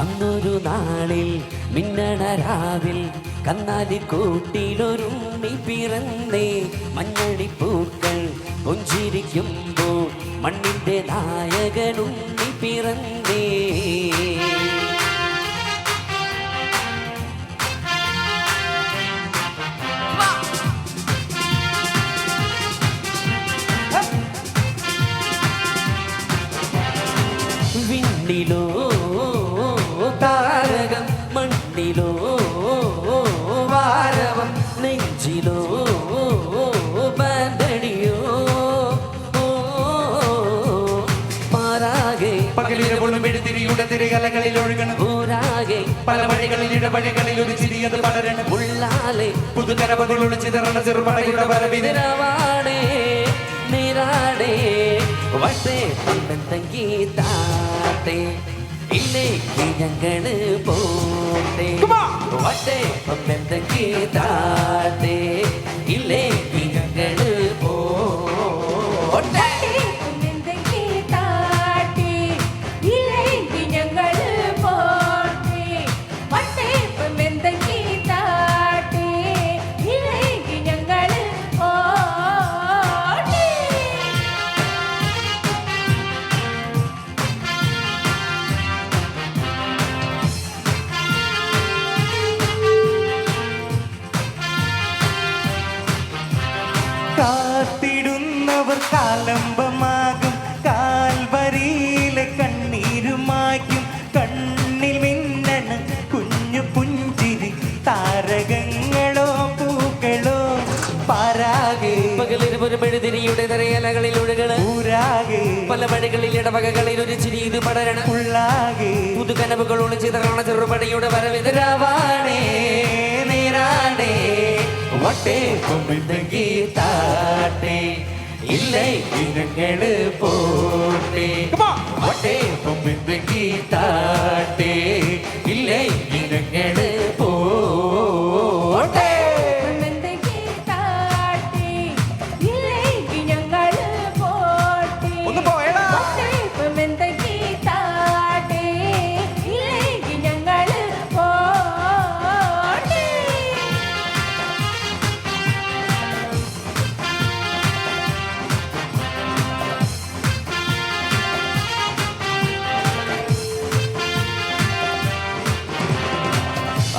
അന്നൊരു നാളിൽ മിന്നണ രാവിൽ കന്നാലി കൂട്ടിലൊരുണ്ണി പിറന്നേ. മഞ്ഞളിപ്പൂക്കൾ പുഞ്ചിരിക്കുമ്പോൾ മണ്ണിന്റെ നായകനുണ്ണി പിറന്നേ. വിണ്ണിലോ താരകം മണ്ണിലോ വാരവം നെഞ്ചിലോ ബന്ധണിയോ മാറാകെ പകലിരകൊള്ളും എഴുതിരിയുടെ തിരകലകളിൽ ഒഴുകണം. ഊരാകെ പല വഴികളിൽ ഇടവഴികളിൽ ഒരു ചിരിയത് പടരണം. ഉള്ളാലെ പുതുകരപതിലുള്ള ചിതറണ ചെറുപടയുടെ വരവിതരാവാണേ നീരാടേ വട്ടേ പമ്പന്തങ്കി താട്ടേ ഇല്ലേക്ക് ഞങ്ങള് പോട്ടേ. വട്ടേ പമ്പന്തങ്കി താട്ടേ ഇല്ലേക്ക് ഞങ്ങള് പോട്ടേ. കാത്തിടുന്നവർ കാലംബമാകും. കാൽവരിയിലെ കണ്ണീരുമാക്കും. കണ്ണിൽ മിന്നണ കുഞ്ഞു പുഞ്ചിരി താരകങ്ങളോ പൂക്കളോ പാരാകെ പകലിരുപൊരുമെഴുതിരിയുടെ തിരയലകളിൽ ഒഴുകണ്. ഊരാകെ പല വഴികളിൽ ഇടവകകളിൽ ഒരു ചിരി ഇത് പടരണം. ഉള്ളാകെ പുതുകനവുകൾ ഒളിച്ചിതറണ ചെറുപടയുടെ വരവിതരാവാണേ നീരാടേ വട്ടേ പമ്പന്തങ്കി താട്ടേ ഇല്ലേക്ക് ഞങ്ങള് പോട്ടേ. വട്ടേ പമ്പന്തങ്കി താട്ടേ ഇല്ലേക്ക് ഞങ്ങള് പോട്ടേ. ഒന്ന് പോയടാ.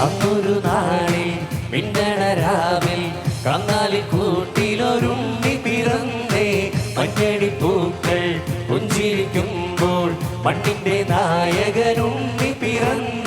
അന്നൊരു നാളിൽ മിന്നണ രാവിൽ കന്നാലി കൂട്ടിലൊരുണ്ണി പിറന്നേ. മഞ്ഞളിപ്പൂക്കൾ പുഞ്ചിരിക്കുമ്പോൾ മണ്ണിന്റെ നായകനുണ്ണി പിറന്നേ.